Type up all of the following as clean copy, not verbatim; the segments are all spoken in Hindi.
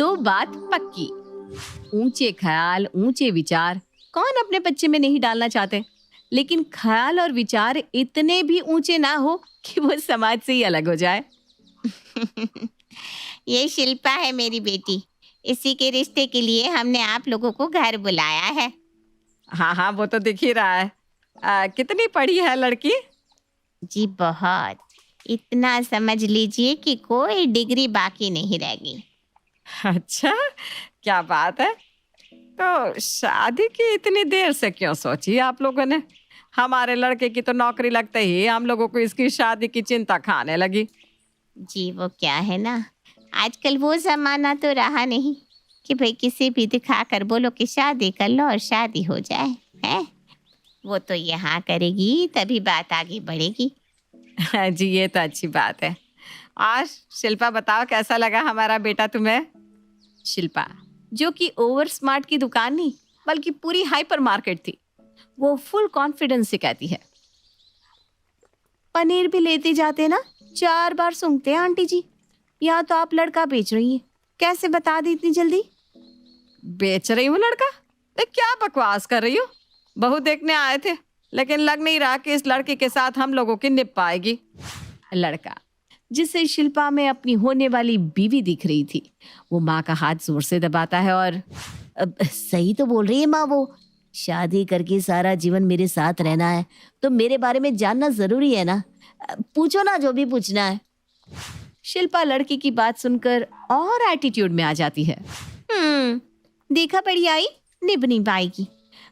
तो बात पक्की। ऊंचे ख्याल, ऊंचे विचार कौन अपने बच्चे में नहीं डालना चाहते, लेकिन ख्याल और विचार इतने भी ऊंचे ना हो कि वो समाज से ही अलग हो जाए। ये शिल्पा है मेरी बेटी। इसी के रिश्ते के लिए हमने आप लोगों को घर बुलाया है। हाँ हाँ, वो तो दिख ही रहा है। कितनी पढ़ी है लड़की? जी बहुत। इतना समझ लीजिए कि कोई डिग्री बाकी नहीं रह गई। अच्छा, क्या बात है। तो शादी की इतनी देर से क्यों सोची आप लोगों ने? हमारे लड़के की तो नौकरी लगते ही हम लोगों को इसकी शादी की चिंता खाने लगी। जी वो क्या है ना, आजकल वो जमाना तो रहा नहीं कि भाई किसी भी दिखा कर बोलो कि शादी कर लो और शादी हो जाए है। वो तो यहाँ करेगी तभी बात आगे बढ़ेगी। जी, ये तो अच्छी बात है। आज शिल्पा बताओ, कैसा लगा हमारा बेटा तुम्हें? शिल्पा, जो कि ओवर स्मार्ट की दुकान नहीं बल्कि पूरी हाइपर मार्केट थी, वो फुल कॉन्फिडेंस से कहती है, पनीर भी लेते जाते ना 4 बार सूंघते हैं आंटी जी। यहाँ तो आप लड़का बेच रही हैं, कैसे बता दी इतनी जल्दी? बेच रही हूँ लड़का? क्या बकवास कर रही हो? बहू देखने आए थे, लेकिन लग नहीं रहा कि इस लड़के के साथ हम लोगों की निभ पाएगी। लड़का, जिसे शिल्पा में अपनी होने वाली बीवी दिख रही थी, वो माँ का हाथ जोर से दबाता है और सही तो बोल रही है माँ। वो शादी करके सारा जीवन मेरे साथ रहना है तो मेरे बारे में जानना जरूरी है ना। पूछो ना जो भी पूछना है। शिल्पा लड़की की बात सुनकर और एटीट्यूड में आ जाती है। देखा पड़ी आई, निभ नहीं पाएगी।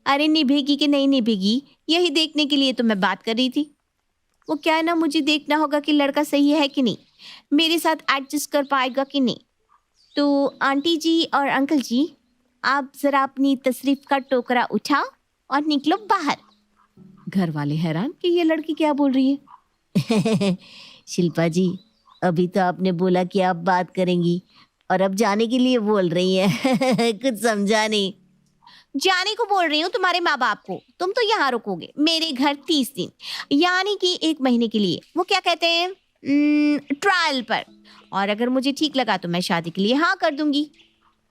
अरे निभेगी कि नहीं निभेगी, यही देखने के लिए तो मैं बात कर रही थी। वो क्या है ना, मुझे देखना होगा कि लड़का सही है कि नहीं, मेरे साथ एडजस्ट कर पाएगा कि नहीं। तो आंटी जी और अंकल जी, आप जरा अपनी तशरीफ का टोकरा उठाओ और निकलो बाहर। घर वाले हैरान कि ये लड़की क्या बोल रही है। शिल्पा जी, अभी तो आपने बोला कि आप बात करेंगी और अब जाने के लिए बोल रही हैं। कुछ समझा नहीं। जाने को बोल रही हूँ तुम्हारे माँ बाप को। तुम तो यहाँ रुकोगे मेरे घर 30 दिन, यानी कि 1 महीने के लिए। वो क्या कहते हैं, ट्रायल पर। और अगर मुझे ठीक लगा तो मैं शादी के लिए हाँ कर दूंगी।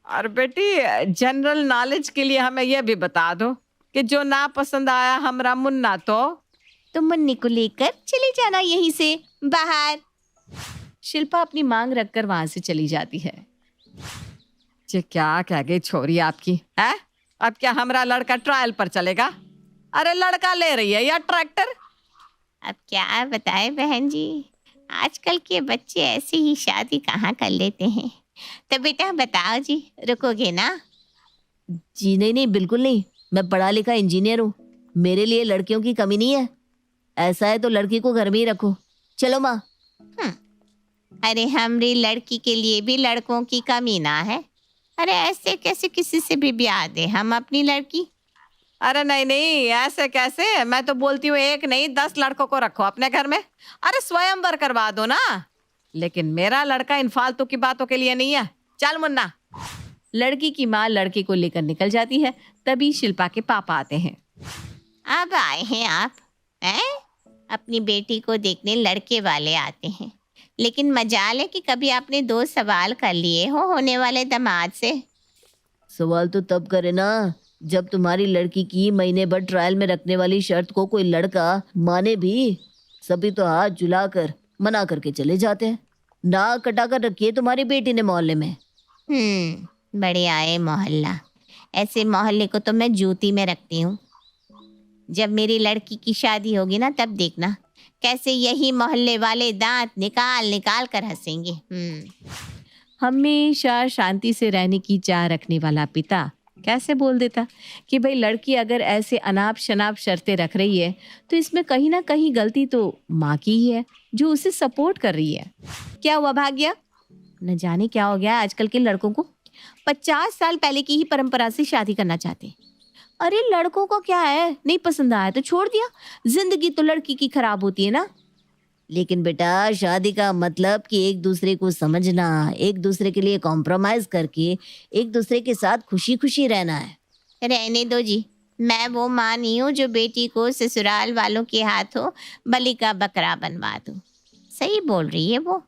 और बेटी, जनरल नॉलेज के लिए हमें यह भी बता दो कि जो ना पसंद आया हमरा मुन्ना तो मुन्नी को लेकर चले जाना यहीं से बाहर। शिल्पा अपनी मांग रखकर वहां से चली जाती है। ये क्या कह गई छोरी आपकी है? अब क्या हमरा लड़का ट्रायल पर चलेगा? अरे लड़का ले रही है या ट्रैक्टर? अब क्या बताए बहन जी, आजकल के बच्चे ऐसे ही शादी कहाँ कर लेते हैं। तो बेटा बताओ जी, रुकोगे ना? जी नहीं नहीं, बिल्कुल नहीं। मैं पढ़ा लिखा इंजीनियर हूँ, मेरे लिए लड़कियों की कमी नहीं है। ऐसा है तो लड़की को घर में ही रखो। चलो माँ। अरे हमारी लड़की के लिए भी लड़कों की कमी ना है। अरे ऐसे कैसे किसी से भी ब्याह दे हम अपनी लड़की? अरे नहीं नहीं, ऐसे कैसे? मैं तो बोलती हूँ 1 नहीं 10 लड़कों को रखो अपने घर में। अरे स्वयंवर करवा दो ना। लेकिन मेरा लड़का इन फालतू की बातों के लिए नहीं है। चल मुन्ना। लड़की की माँ लड़के को लेकर निकल जाती है। तभी शिल्पा के पापा आते हैं। अब आए हैं आप हैं? अपनी बेटी को देखने लड़के वाले आते हैं, लेकिन मजाल है कि कभी आपने 2 सवाल कर लिए हो होने वाले दामाद से। सवाल तो तब करे ना जब तुम्हारी लड़की की महीने भर ट्रायल में रखने वाली शर्त को कोई लड़का माने भी। सभी तो हाथ झुलाकर मना करके चले जाते हैं। नाक कटा कर रखी है तुम्हारी बेटी ने मोहल्ले में। बढ़िया है मोहल्ला। ऐसे मोहल्ले को तो मैं जूती में रखती हूँ। जब मेरी लड़की की शादी होगी ना, तब देखना कैसे यही मोहल्ले वाले दांत निकाल निकाल कर हंसेंगे। हमेशा शांति से रहने की चाह रखने वाला पिता कैसे बोल देता कि भाई लड़की अगर ऐसे अनाप शनाप शर्तें रख रही है तो इसमें कहीं ना कहीं गलती तो माँ की ही है जो उसे सपोर्ट कर रही है। क्या हुआ भाग्या? न जाने क्या हो गया आजकल के लड़कों को। 50 साल पहले की ही परंपरा से शादी करना चाहते। अरे लड़कों को क्या है, नहीं पसंद आया तो छोड़ दिया। जिंदगी तो लड़की की खराब होती है ना। लेकिन बेटा, शादी का मतलब कि एक दूसरे को समझना, एक दूसरे के लिए कॉम्प्रोमाइज करके एक दूसरे के साथ खुशी खुशी रहना है। रहने दो जी, मैं वो माँ नहीं हूँ जो बेटी को ससुराल वालों के हाथों बलि का बकरा बनवा दूँ। सही बोल रही है वो।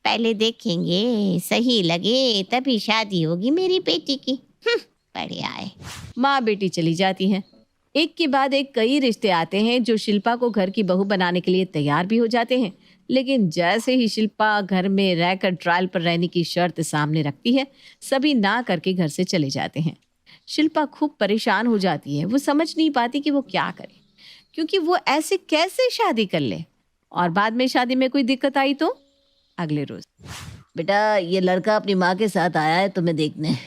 पहले देखेंगे, सही लगे तभी शादी होगी मेरी बेटी की। बढ़िया है। माँ बेटी चली जाती हैं। एक के बाद एक कई रिश्ते आते हैं जो शिल्पा को घर की बहू बनाने के लिए तैयार भी हो जाते हैं। लेकिन जैसे ही शिल्पा घर में रहकर ट्रायल पर रहने की शर्त सामने रखती है, सभी ना करके घर से चले जाते हैं। शिल्पा खूब परेशान हो जाती है। वो समझ नहीं पाती कि वो क्या करे, क्योंकि वो ऐसे कैसे शादी कर ले और बाद में शादी में कोई दिक्कत आई तो। अगले रोज बेटा, ये लड़का अपनी माँ के साथ आया है तुम्हें देखने।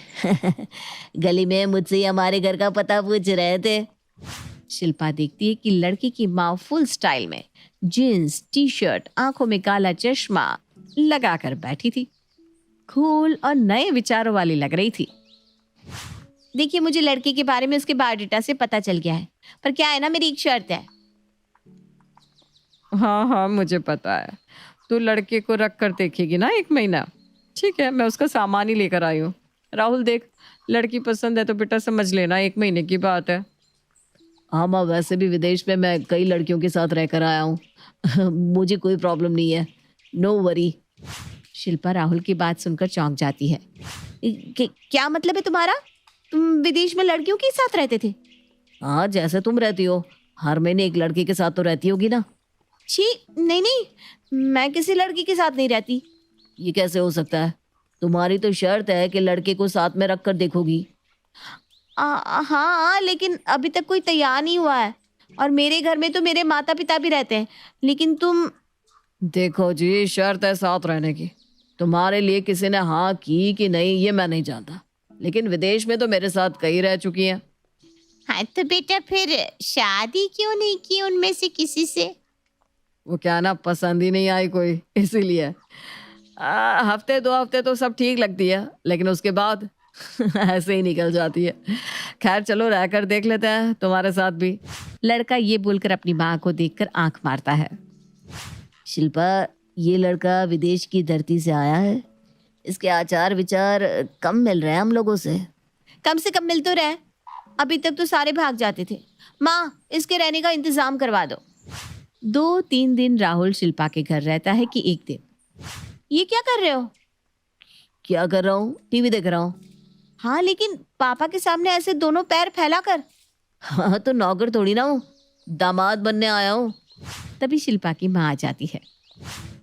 गली में मुझसे ही हमारे घर का पता पूछ रहे थे। शिल्पा देखती है कि लड़की की माँ फुल स्टाइल में जीन्स, टी शर्ट, आंखों में काला चश्मा लगाकर बैठी थी। कूल और नए विचारों वाली लग रही थी। देखिए, मुझे लड़के के बारे में उसके बायोडाटा से पता चल गया है, पर क्या है ना, मेरी एक शर्त है। हाँ हाँ, मुझे पता है। तू लड़के को रख कर देखेगी ना 1 महीना। ठीक है, मैं उसका सामान ही लेकर आई हूँ। राहुल देख, लड़की पसंद है तो बेटा समझ लेना, 1 महीने की बात है। हाँ माँ, वैसे भी विदेश में मैं कई लड़कियों के साथ रहकर आया हूँ। मुझे कोई प्रॉब्लम नहीं है, नो वरी। शिल्पा राहुल की बात सुनकर चौंक जाती है। क्या मतलब है तुम्हारा? तुम विदेश में लड़कियों के साथ रहते थे? हाँ, जैसे तुम रहती हो, हर महीने एक लड़के के साथ तो रहती होगी ना। छी, नहीं नहीं, मैं किसी लड़की के साथ नहीं रहती। ये कैसे हो सकता है? तुम्हारी तो शर्त है कि लड़के को साथ में रखकर देखोगी। हाँ, लेकिन अभी तक कोई तैयार नहीं हुआ है, और मेरे घर में तो मेरे माता पिता भी रहते हैं। लेकिन तुम देखो जी, शर्त है साथ रहने की। तुम्हारे लिए किसी ने हाँ की कि नहीं ये मैं नहीं जानता, लेकिन विदेश में तो मेरे साथ कई रह चुकी हैं। हाँ, तो बेटा फिर शादी क्यों नहीं की उनमें से किसी से? वो क्या ना, पसंद ही नहीं आई कोई, इसीलिए। हफ्ते 2 हफ्ते तो सब ठीक लगती है, लेकिन उसके बाद ऐसे ही निकल जाती है। खैर चलो, रहकर देख लेते हैं तुम्हारे साथ भी। लड़का ये बोलकर अपनी माँ को देखकर आंख मारता है। शिल्पा, ये लड़का विदेश की धरती से आया है। इसके आचार विचार कम मिल रहे हैं हम लोगों से कम मिल तो रहे, अभी तक तो सारे भाग जाते थे। माँ, इसके रहने का इंतजाम करवा दो। 2-3 दिन राहुल शिल्पा के घर रहता है कि एक दिन। ये क्या कर रहे हो? क्या कर रहा हूँ? टीवी देख रहा हूँ। हाँ, लेकिन पापा के सामने ऐसे दोनों पैर फैला कर। हाँ, तो नौकर थोड़ी ना हूँ, दामाद बनने आया हूँ। तभी शिल्पा की माँ आ जाती है।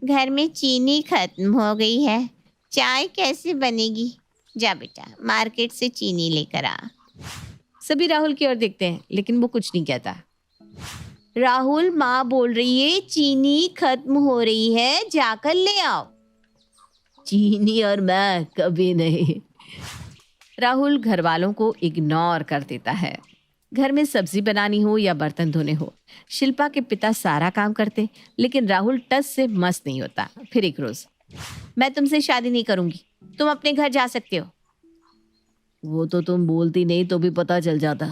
घर में चीनी खत्म हो गई है, चाय कैसे बनेगी? जा बेटा, मार्केट से चीनी लेकर आ। सभी राहुल की ओर देखते हैं, लेकिन वो कुछ नहीं कहता। राहुल, माँ बोल रही है चीनी खत्म हो रही है, जाकर ले आओ। चीनी और मैं कभी नहीं। राहुल घर वालों को इग्नोर कर देता है। घर में सब्जी बनानी हो या बर्तन धोने हो, शिल्पा के पिता सारा काम करते, लेकिन राहुल टस से मस्त नहीं होता। फिर एक रोज, मैं तुमसे शादी नहीं करूंगी, तुम अपने घर जा सकते हो। वो तो तुम बोलती नहीं तो भी पता चल जाता।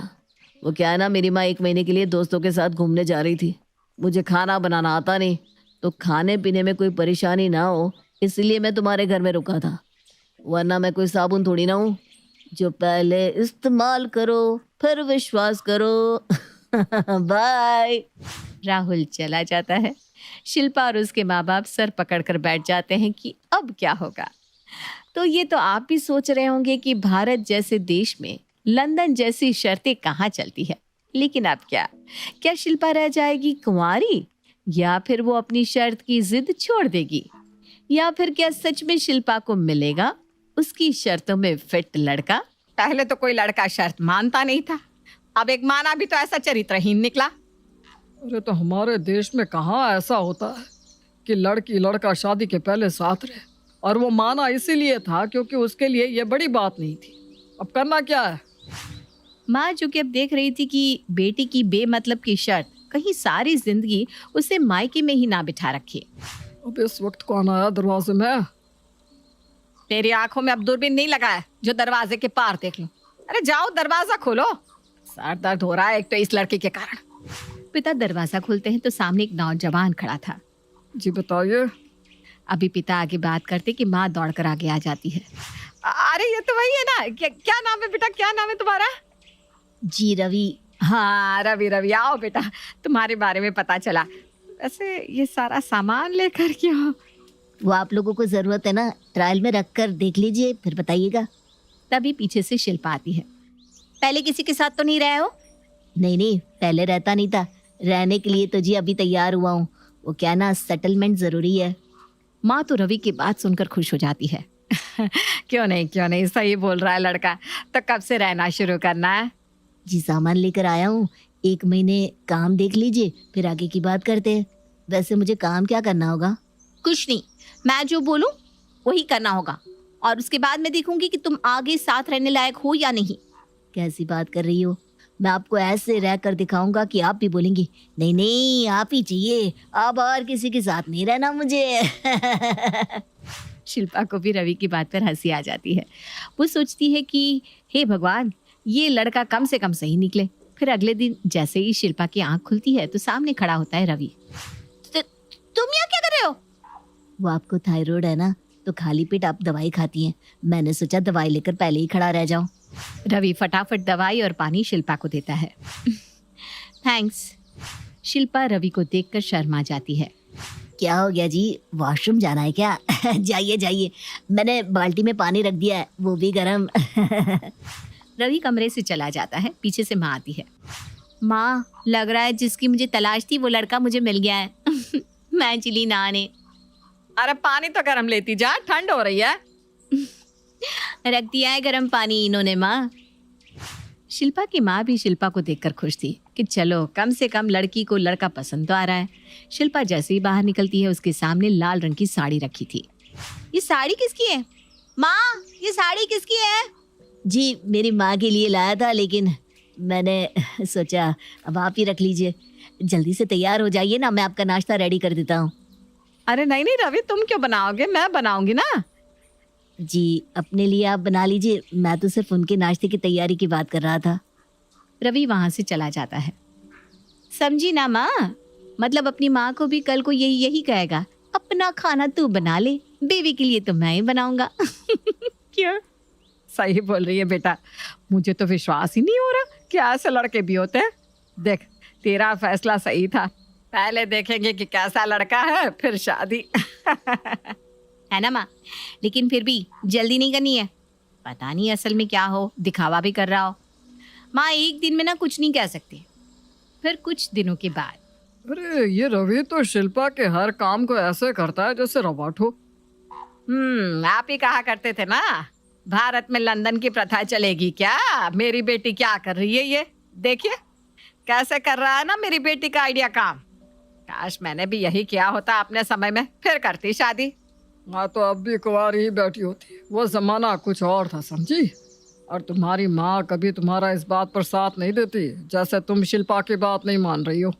वो क्या है ना, मेरी माँ 1 महीने के लिए दोस्तों के साथ घूमने जा रही थी। मुझे खाना बनाना आता नहीं, तो खाने पीने में कोई परेशानी ना हो इसलिए मैं तुम्हारे घर में रुका था। वरना मैं कोई साबुन थोड़ी ना हूँ जो पहले इस्तेमाल करो फिर विश्वास करो। बाय। राहुल चला जाता है। शिल्पा और उसके माँ बाप सर पकड़कर बैठ जाते हैं कि अब क्या होगा। तो ये तो आप भी सोच रहे होंगे कि भारत जैसे देश में लंदन जैसी शर्तें कहाँ चलती है, लेकिन अब क्या शिल्पा रह जाएगी कुंवारी, या फिर वो अपनी शर्त की जिद छोड़ देगी, या फिर क्या सच में शिल्पा को मिलेगा उसकी शर्तों में फिट लड़का? पहले तो कोई लड़का शर्त मानता नहीं था, अब एक माना भी तो ऐसा चरित्रहीन निकला। अरे तो हमारे देश में कहाँ ऐसा होता है कि लड़की लड़का शादी के पहले साथ रहे, और वो माना इसीलिए था क्योंकि उसके लिए ये बड़ी बात नहीं थी। अब करना क्या है? माँ जो कि अब देख रही थी कि बेटी की बेमतलब की शर्त कहीं सारी जिंदगी उसे मायके में ही ना बिठा रखे। अब इस वक्त कौन आया दरवाजे में? तेरी आंखों में अब दूरबीन नहीं लगा है जो दरवाजे के पार देख लो। अरे जाओ दरवाजा खोलो, सर दर्द हो रहा है एक तो इस लड़की के कारण। पिता दरवाजा खोलते हैं तो सामने एक नौजवान खड़ा था। जी बताइए। अभी पिता आगे बात करते कि माँ दौड़कर आगे आ जाती है। अरे ये तो वही है ना, क्या नाम है बेटा, क्या नाम है तुम्हारा? जी रवि। हाँ रवि, रवि आओ बेटा, तुम्हारे बारे में पता चला। वैसे ये सारा सामान लेकर क्यों? वो आप लोगों को जरूरत है ना, ट्रायल में रख कर देख लीजिए, फिर बताइएगा। तभी पीछे से शिल्पा आती है। पहले किसी के साथ तो नहीं रहे हो? नहीं नहीं, पहले रहता नहीं था, रहने के लिए तो जी अभी तैयार हुआ हूँ। वो क्या ना, सेटलमेंट जरूरी है। माँ तो रवि की बात सुनकर खुश हो जाती है। क्यों नहीं, सही बोल रहा है लड़का। तो कब से रहना शुरू करना है? जी सामान लेकर आया हूँ, 1 महीने काम देख लीजिए, फिर आगे की बात करते हैं। वैसे मुझे काम क्या करना होगा? कुछ नहीं, मैं जो बोलूं वही करना होगा, और उसके बाद मैं देखूंगी कि तुम आगे साथ रहने लायक हो या नहीं। कैसी बात कर रही हो? मैं आपको ऐसे रह कर दिखाऊंगा कि आप भी बोलेंगी नहीं नहीं आप ही चाहिए, अब और किसी के साथ नहीं रहना मुझे। शिल्पा को भी रवि की बात पर हंसी आ जाती है। वो सोचती है कि हे भगवान, ये लड़का कम से कम सही निकले। फिर अगले दिन जैसे ही शिल्पा की आंख खुलती है तो सामने खड़ा होता है रवि। तुम यहाँ क्या कर रहे हो? वो आपको थायराइड है ना, तो खाली पेट आप दवाई खाती हैं। मैंने सोचा दवाई लेकर पहले ही खड़ा रह जाऊं। रवि फटाफट दवाई और पानी शिल्पा को देता है। थैंक्स। शिल्पा रवि को देखकर शर्मा जाती है। क्या हो गया जी, वॉशरूम जाना है क्या? जाइए जाइए, मैंने बाल्टी में पानी रख दिया है, वो भी गर्म। रवि कमरे से चला जाता है। पीछे से माँ आती है। माँ, लग रहा है जिसकी मुझे तलाश थी वो लड़का मुझे मिल गया है। मैं चली नहाने। अरे पानी तो गर्म लेती जा, ठंड हो रही है। रख दिया है गर्म पानी इन्होंने माँ। शिल्पा की माँ भी शिल्पा को देखकर खुश थी कि चलो कम से कम लड़की को लड़का पसंद तो आ रहा है। शिल्पा जैसे ही बाहर निकलती है उसके सामने लाल रंग की साड़ी रखी थी। ये साड़ी किसकी है माँ? ये साड़ी किसकी है? जी मेरी माँ के लिए लाया था, लेकिन मैंने सोचा अब आप ही रख लीजिए। जल्दी से तैयार हो जाइए ना, मैं आपका नाश्ता रेडी कर देता हूँ। अरे नहीं रवि, तुम क्यों बनाओगे, मैं बनाऊंगी ना। जी अपने लिए आप बना लीजिए, मैं तो सिर्फ उनके नाश्ते की तैयारी की बात कर रहा था। रवि वहां से चला जाता है। समझी ना माँ? मतलब अपनी माँ को भी कल को यही कहेगा, अपना खाना तू बना ले, बेबी के लिए तो मैं ही बनाऊंगा। क्यों? सही बोल रही है बेटा, मुझे तो विश्वास ही नहीं हो रहा कि ऐसे लड़के भी होते हैं। देख, तेरा फैसला सही था, पहले देखेंगे कि कैसा लड़का है, फिर शादी। है ना माँ? लेकिन फिर भी जल्दी नहीं करनी है। पता नहीं असल में क्या हो, दिखावा भी कर रहा हो। माँ, एक दिन में ना कुछ नहीं कह सकती। फिर कुछ दिनों के बाद अरे ये रवि तो शिल्पा के हर काम को ऐसे करता है जैसे रोबोट हो। आप ही कहा करते थे ना, भारत में लंदन की प्रथा चलेगी क्या? मेरी बेटी क्या कर रही है, ये देखिए कैसे कर रहा है ना मेरी बेटी का आइडिया काम। काश मैंने भी यही किया होता अपने समय में, फिर करती शादी। मैं तो अब भी कुंवारी ही बैठी होती, वो जमाना कुछ और था समझी। और तुम्हारी माँ कभी तुम्हारा इस बात पर साथ नहीं देती, जैसे तुम शिल्पा की बात नहीं मान रही हो।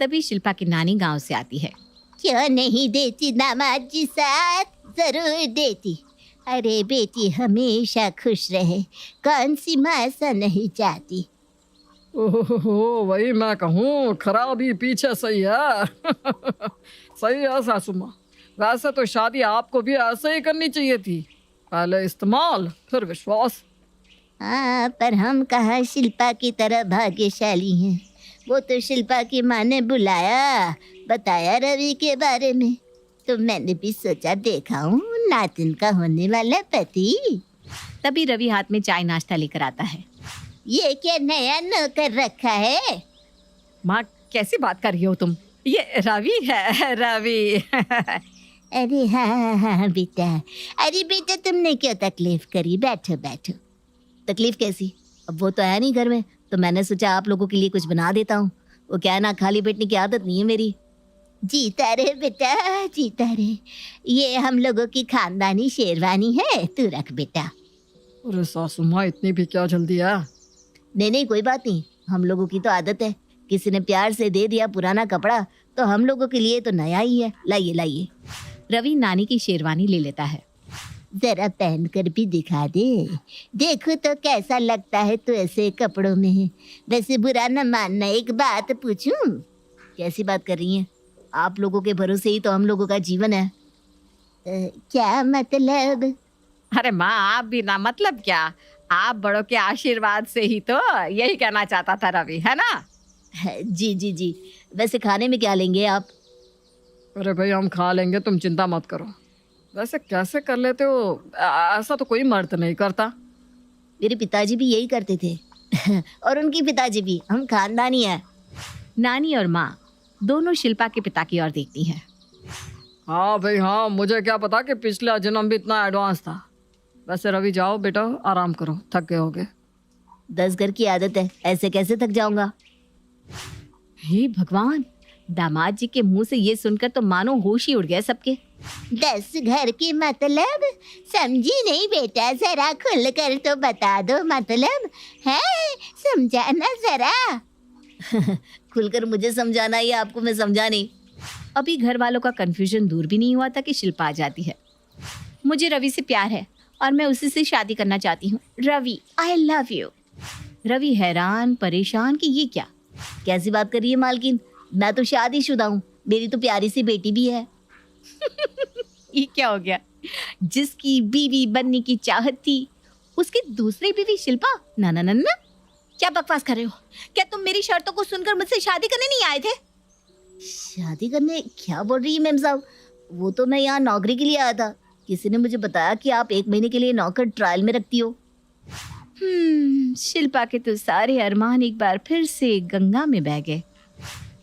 तभी शिल्पा की नानी गांव से आती है। क्यों नहीं देती दामाद जी साथ? जरूर देती। अरे बेटी हमेशा खुश रहे, कौन सी माँ ऐसा नहीं चाहती। ओहो, वही मैं कहूँ, खराबी पीछे सही है। सही है सासू माँ, वैसे तो शादी आपको भी ऐसे ही करनी चाहिए थी, पहले इस्तेमाल फिर विश्वास। हाँ, पर हम कहाँ शिल्पा की तरह भाग्यशाली हैं। वो तो शिल्पा की माँ ने बुलाया, बताया रवि के बारे में, तो मैंने भी सोचा देखा हूँ नातिन का होने वाला पति। तभी रवि हाथ में चाय नाश्ता लेकर आता है। ये क्या नया नौकर रखा है? माँ कैसी बात कर रही हो तुम, ये रवि है, रवि। अरे हाँ हाँ बेटा, अरे बेटा तुमने क्यों तकलीफ करी, बैठो बैठो। तकलीफ कैसी, अब वो तो है नहीं घर में, तो मैंने सोचा आप लोगों के लिए कुछ बना देता हूँ। वो क्या है ना, खाली बैठने की आदत नहीं है मेरी। जीता रहे बेटा, जीता रहे। ये हम लोगों की खानदानी शेरवानी है, तू रख बेटा। अरे सासू माँ, इतनी भी क्या जल्दी है? नहीं नहीं कोई बात नहीं, हम लोगों की तो आदत है, किसी ने प्यार से दे दिया पुराना कपड़ा तो हम लोगों के लिए तो नया ही है। लाइए लाइए। रवि नानी की शेरवानी ले लेता है। जरा पहन कर भी दिखा दे, देखो तो कैसा लगता है तो ऐसे कपड़ों में। वैसे बुरा न मानना, एक बात पूछूं? कैसी बात कर रही हैं? आप लोगों के भरोसे ही तो हम लोगों का जीवन है। क्या मतलब? अरे माँ, आप भी ना, मतलब क्या, आप बड़ों के आशीर्वाद से ही तो, यही कहना चाहता था रवि, है ना? जी जी जी। वैसे खाने में क्या लेंगे आप? अरे भाई हम खा लेंगे, तुम चिंता मत करो। वैसे कैसे कर लेते हो? ऐसा तो कोई मर्द नहीं करता। मेरे पिताजी भी यही करते थे और उनके पिताजी भी, हम खानदानी है। नानी और माँ दोनों शिल्पा के पिता की ओर देखती हैं। हाँ भाई हाँ, मुझे क्या पता कि पिछला जन्म भी इतना एडवांस था। वैसे रवि जाओ बेटा, आराम करो, थक गए होगे। 10 घर की आदत है, ऐसे कैसे थक जाऊंगा। हे भगवान, दामाद जी के मुंह से ये सुनकर तो मानो होश ही उड़ गया सबके। 10 घर की मतलब समझी नहीं बेटा, जरा खुल कर तो बता दो, मतलब है समझाना जरा। खुलकर मुझे समझाना या आपको मैं समझा नहीं। अभी घर वालों का कंफ्यूजन दूर भी नहीं हुआ था कि शिल्पा आ जाती है। मुझे रवि से प्यार है और मैं उसी से शादी करना चाहती हूँ। Ravi, I love you. Ravi हैरान परेशान कि ये क्या। कैसी बात कर रही है मालकिन, मैं तो शादीशुदा हूँ, मेरी तो प्यारी सी बेटी भी है। ये क्या हो गया? जिसकी बीवी बनने की चाहत थी उसकी दूसरी बीवी शिल्पा? ना ना ना ना, क्या बकवास कर रहे हो? क्या तुम मेरी शर्तों को सुनकर मुझसे शादी करने नहीं आए थे? शादी करने? क्या बोल रही है मैम साहब, वो तो मैं यहाँ नौकरी के लिए आया था। किसी ने मुझे बताया कि आप 1 महीने के लिए नौकर ट्रायल में रखती हो। शिल्पा के तो सारे अरमान एक बार फिर से गंगा में बह गए।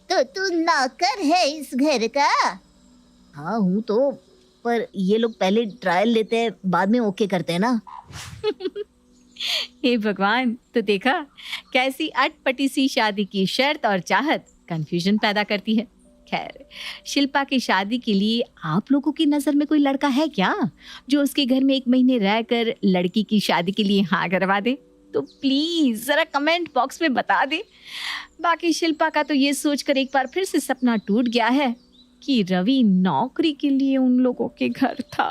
तो तू नौकर है इस घर का? हाँ हूँ तो, पर ये लोग पहले ट्रायल लेते हैं, बाद में ओके करते हैं ना। हे भगवान, तो देखा कैसी अटपटी सी शादी की शर्त और चाहत कंफ्यूजन पैदा करती है। खैर, शिल्पा की शादी के लिए आप लोगों की नज़र में कोई लड़का है क्या जो उसके घर में 1 महीने रहकर लड़की की शादी के लिए हाँ करवा दे? तो प्लीज़ ज़रा कमेंट बॉक्स में बता दे। बाकी शिल्पा का तो ये सोचकर एक बार फिर से सपना टूट गया है कि रवि नौकरी के लिए उन लोगों के घर था।